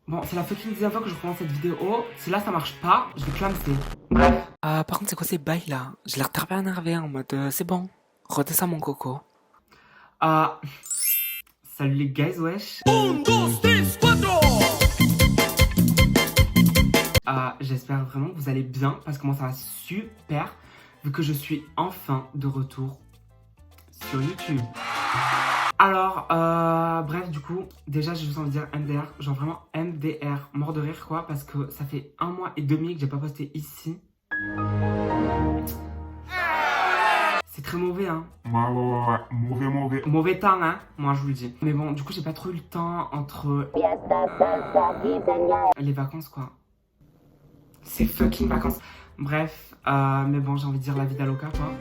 Bon, c'est la fucking deuxième fois que je commence cette vidéo. Si là ça marche pas, je vais clamser. Bref. Par contre, c'est quoi ces bails là? J'ai l'air très énervé en mode c'est bon, redescends mon coco. Euh... Salut les guys, wesh. J'espère vraiment que vous allez bien parce que moi ça va super vu que je suis enfin de retour sur YouTube. Alors, bref, du coup, déjà j'ai juste envie de dire MDR, genre vraiment MDR, mort de rire quoi, parce que ça fait 1 mois et demi que j'ai pas posté ici. C'est très mauvais, hein. Mauvais. Mauvais temps, hein, moi je vous le dis. Mais bon, du coup, j'ai pas trop eu le temps entre les vacances, quoi. C'est fucking vacances. Bref, mais bon, j'ai envie de dire la vie d'Aloca, quoi.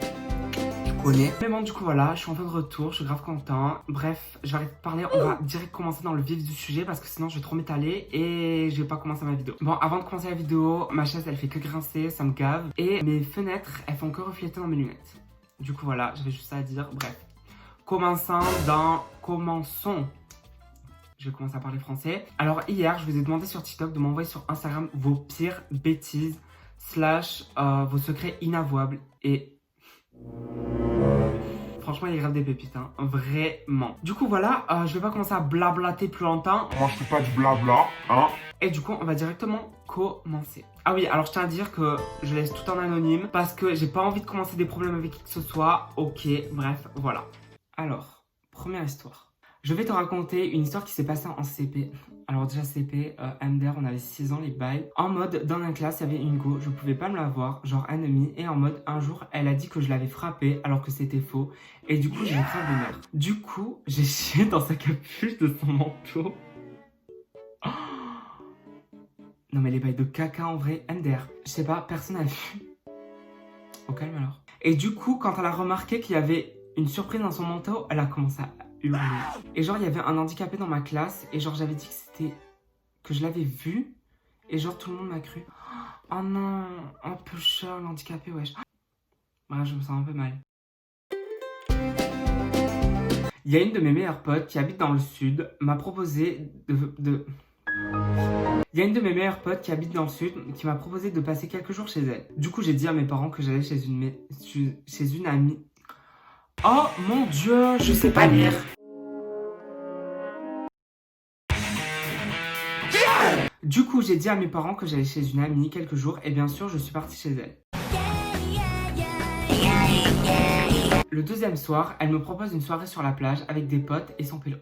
Tu connais. Mais bon, du coup, voilà, je suis enfin de retour, je suis grave content. Bref, je vais arrêter de parler, on va direct commencer dans le vif du sujet parce que sinon je vais trop m'étaler et je vais pas commencer ma vidéo. Bon, avant de commencer la vidéo, ma chaise elle fait que grincer, ça me gave. Et mes fenêtres, elles font que refléter dans mes lunettes. Du coup, voilà, j'avais juste ça à dire. Bref, commençons. Je vais commencer à parler français. Alors hier, je vous ai demandé sur TikTok de m'envoyer sur Instagram vos pires bêtises / vos secrets inavouables. Et franchement, il y a grave des pépites, hein. Vraiment. Du coup, voilà, je vais pas commencer à blablater plus longtemps. Moi je fais pas du blabla, hein. Et du coup, on va directement commencer. Ah oui, alors je tiens à dire que je laisse tout en anonyme parce que j'ai pas envie de commencer des problèmes avec qui que ce soit. Ok, bref, voilà. Alors, première histoire. Je vais te raconter une histoire qui s'est passée en CP. Alors déjà CP, MDR, on avait 6 ans les bails. En mode, dans la classe, il y avait une go, je pouvais pas me la voir, genre ennemie. Et en mode, un jour, elle a dit que je l'avais frappée alors que c'était faux. Et du coup, j'ai grave de merde. Du coup, j'ai chié dans sa capuche de son manteau. Oh, non mais les bails de caca en vrai, MDR. Je sais pas, personne n'a vu. Au calme alors. Et du coup, quand elle a remarqué qu'il y avait une surprise dans son manteau, elle a commencé à hurler. Et genre, il y avait un handicapé dans ma classe. Et genre, j'avais dit que je l'avais vu. Et genre, tout le monde m'a cru. Oh non, un peu cher l'handicapé, wesh. Ouais, je me sens un peu mal. Il y a une de mes meilleures potes qui habite dans le sud, m'a proposé Il y a une de mes meilleures potes qui habite dans le sud qui m'a proposé de passer quelques jours chez elle. Du coup, j'ai dit à mes parents que j'allais chez une amie. Oh mon dieu, je sais pas lire. Du coup, j'ai dit à mes parents que j'allais chez une amie quelques jours et bien sûr, je suis partie chez elle. Le deuxième soir, elle me propose une soirée sur la plage avec des potes et son pélo.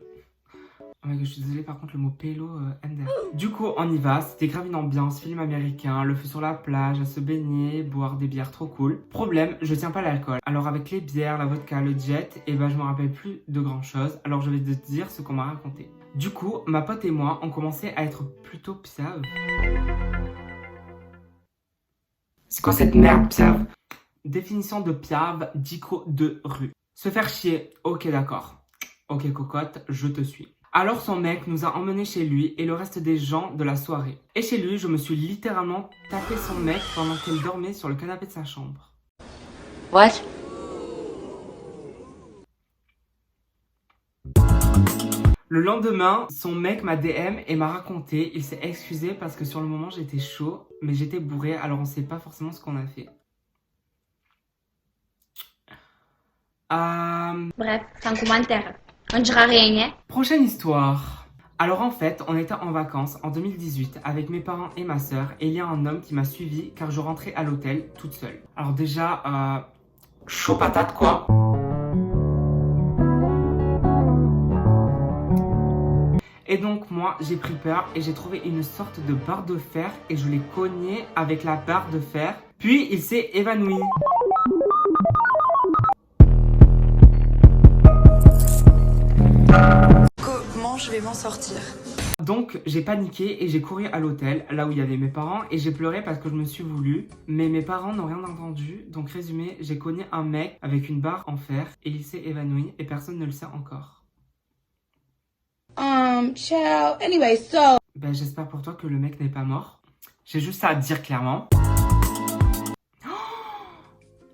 Oh my god, je suis désolée, par contre, le mot pélo, MDR. Du coup, on y va, c'était grave une ambiance, film américain, le feu sur la plage, à se baigner, boire des bières trop cool. Problème, je tiens pas l'alcool. Alors avec les bières, la vodka, le jet, et ben je me rappelle plus de grand chose, alors je vais te dire ce qu'on m'a raconté. Du coup, ma pote et moi, on commençait à être plutôt piaves. C'est quoi cette merde, piave? Définition de piave, dico de rue. Se faire chier, ok d'accord. Ok cocotte, je te suis. Alors son mec nous a emmenés chez lui et le reste des gens de la soirée. Et chez lui, je me suis littéralement tapé son mec pendant qu'elle dormait sur le canapé de sa chambre. What? Le lendemain, son mec m'a DM et m'a raconté, il s'est excusé parce que sur le moment j'étais chaud, mais j'étais bourré, alors on sait pas forcément ce qu'on a fait. Bref, sans commentaire. On ne dira rien, hein? Prochaine histoire. Alors en fait, on était en vacances en 2018 avec mes parents et ma soeur et il y a un homme qui m'a suivi car je rentrais à l'hôtel toute seule. Alors déjà, chaud patate quoi. Et donc moi, j'ai pris peur et j'ai trouvé une sorte de barre de fer et je l'ai cogné avec la barre de fer. Puis il s'est évanoui. Comment je vais m'en sortir? Donc j'ai paniqué et j'ai couru à l'hôtel, là où il y avait mes parents, et j'ai pleuré parce que je me suis voulu. Mais mes parents n'ont rien entendu, donc résumé, j'ai cogné un mec avec une barre en fer et il s'est évanoui et personne ne le sait encore. Ciao. Anyway, so... Ben j'espère pour toi que le mec n'est pas mort. J'ai juste ça à te dire clairement.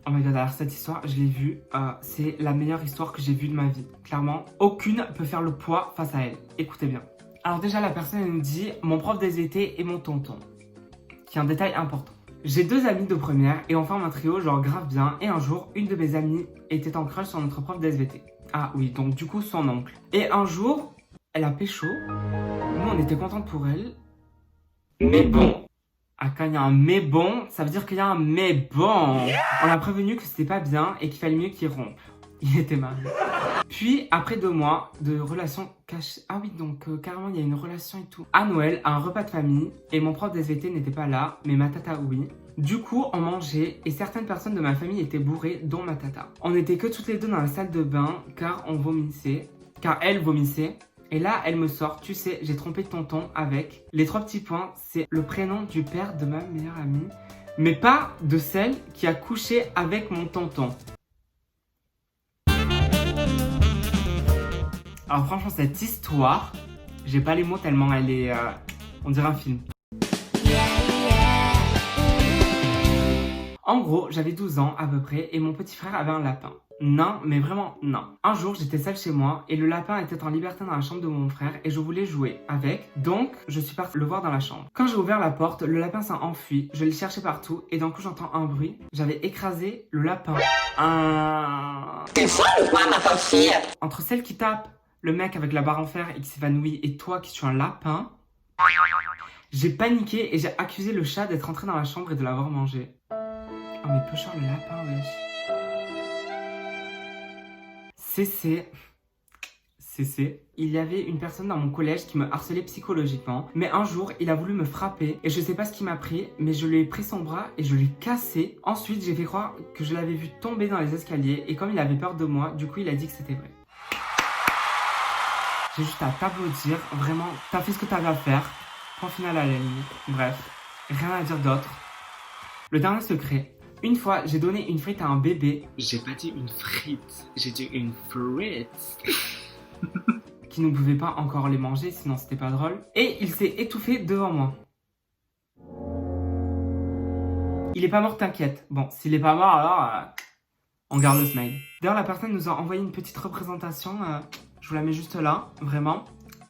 Oh my god, alors cette histoire, je l'ai vue, c'est la meilleure histoire que j'ai vue de ma vie. Clairement, aucune peut faire le poids face à elle. Écoutez bien. Alors déjà, la personne elle nous dit mon prof des SVT et mon tonton. Qui est un détail important. J'ai 2 amis de première et on forme un trio genre grave bien. Et un jour, une de mes amies était en crush sur notre prof d'SVT. Ah oui, donc du coup son oncle. Et un jour, elle a pécho. Nous on était contents pour elle. Mais bon. Ah, quand il y a un mais bon, ça veut dire qu'il y a un mais bon. On l'a prévenu que c'était pas bien et qu'il fallait mieux qu'il rompe. Il était marié. Puis, après 2 mois de relation cachée... Ah oui, donc carrément, il y a une relation et tout. À Noël, à un repas de famille, et mon prof d'SVT n'était pas là, mais ma tata, oui. Du coup, on mangeait, et certaines personnes de ma famille étaient bourrées, dont ma tata. On n'était que toutes les deux dans la salle de bain, car on vomissait. Car elle vomissait. Et là, elle me sort, tu sais, j'ai trompé tonton avec... Les 3 petits points, c'est le prénom du père de ma meilleure amie, mais pas de celle qui a couché avec mon tonton. Alors franchement, cette histoire, j'ai pas les mots tellement elle est... on dirait un film. En gros, j'avais 12 ans à peu près et mon petit frère avait un lapin. Non, mais vraiment non. Un jour, j'étais seule chez moi et le lapin était en liberté dans la chambre de mon frère et je voulais jouer avec. Donc, je suis partie le voir dans la chambre. Quand j'ai ouvert la porte, le lapin s'est enfui. Je l'ai cherché partout et d'un coup, j'entends un bruit. J'avais écrasé le lapin. T'es folle ou quoi, ma pauvre fille? Entre celle qui tape, le mec avec la barre en fer et qui s'évanouit et toi qui suis un lapin, j'ai paniqué et j'ai accusé le chat d'être entré dans la chambre et de l'avoir mangé. Oh mais peu cher le lapin, wesh. CC. Il y avait une personne dans mon collège qui me harcelait psychologiquement, mais un jour, il a voulu me frapper et je sais pas ce qui m'a pris, mais je lui ai pris son bras et je lui ai cassé. Ensuite, j'ai fait croire que je l'avais vu tomber dans les escaliers et comme il avait peur de moi, du coup, il a dit que c'était vrai. J'ai juste à t'applaudir, vraiment, t'as fait ce que t'avais à faire. Point final à la limite. Bref, rien à dire d'autre. Le dernier secret. Une fois, j'ai donné une frite à un bébé. J'ai pas dit une frite, j'ai dit une frite. Qui ne pouvait pas encore les manger, sinon c'était pas drôle. Et il s'est étouffé devant moi. Il est pas mort, t'inquiète. Bon, s'il est pas mort, alors on garde le smile. D'ailleurs, la personne nous a envoyé une petite représentation. Je vous la mets juste là, vraiment.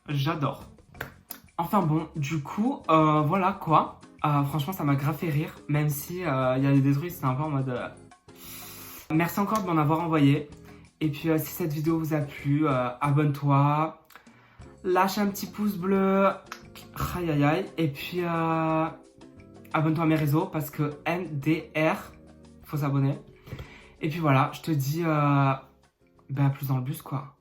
J'adore. Enfin bon, du coup, voilà quoi. Franchement, ça m'a grave fait rire, même si il y a des trucs, c'était un peu en mode... Merci encore de m'en avoir envoyé. Et puis, si cette vidéo vous a plu, abonne-toi. Lâche un petit pouce bleu. Aïe aïe aïe. Et puis, abonne-toi à mes réseaux parce que MDR, faut s'abonner. Et puis voilà, je te dis, à plus dans le bus quoi.